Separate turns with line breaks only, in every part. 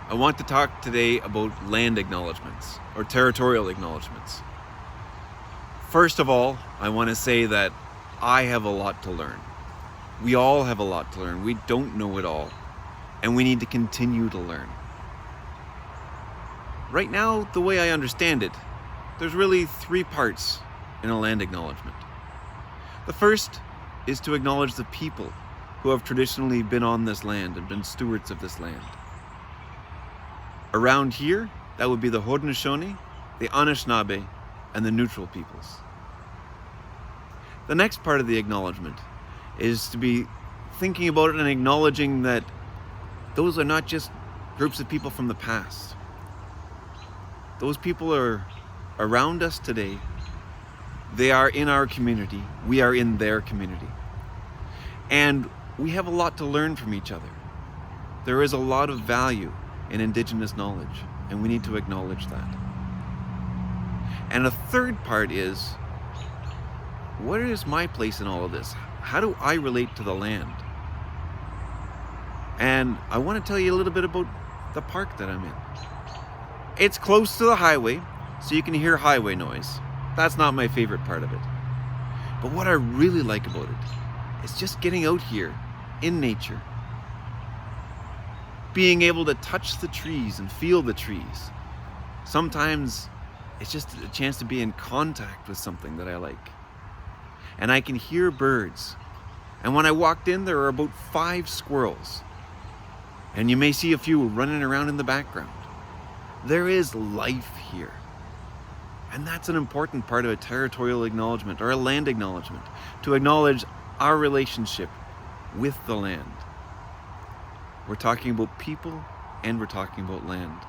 I want to talk today about land acknowledgements or territorial acknowledgements. First of all, I want to say that I have a lot to learn. We all have a lot to learn. We don't know it all, and we need to continue to learn. Right now, the way I understand it, there's really three parts in a land acknowledgement. The first is to acknowledge the people who have traditionally been on this land and been stewards of this land. Around here, that would be the Haudenosaunee, the Anishinaabe, and the neutral peoples. The next part of the acknowledgement is to be thinking about it and acknowledging that those are not just groups of people from the past. Those people are around us today. They are in our community. We are in their community. And we have a lot to learn from each other. There is a lot of value in Indigenous knowledge, and we need to acknowledge that. And a third part is, what is my place in all of this? How do I relate to the land? And I want to tell you a little bit about the park that I'm in. It's close to the highway, so you can hear highway noise. That's not my favorite part of it. But what I really like about it is just getting out here in nature, being able to touch the trees and feel the trees. Sometimes it's just a chance to be in contact with something that I like. And I can hear birds. And when I walked in, there were about 5 squirrels. And you may see a few running around in the background. There is life here. And that's an important part of a territorial acknowledgement or a land acknowledgement, to acknowledge our relationship with the land. We're talking about people and we're talking about land.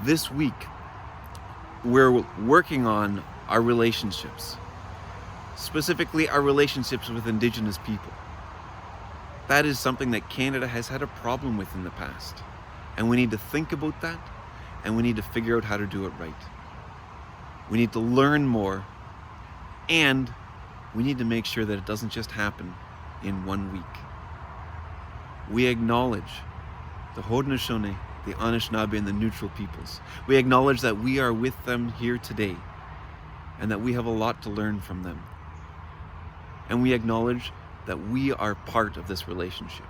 This week, we're working on our relationships, specifically our relationships with Indigenous people. That is something that Canada has had a problem with in the past. And we need to think about that, and we need to figure out how to do it right. We need to learn more, and we need to make sure that it doesn't just happen in 1 week. We acknowledge the Haudenosaunee, the Anishinaabe, and the neutral peoples. We acknowledge that we are with them here today, and that we have a lot to learn from them. And we acknowledge that we are part of this relationship.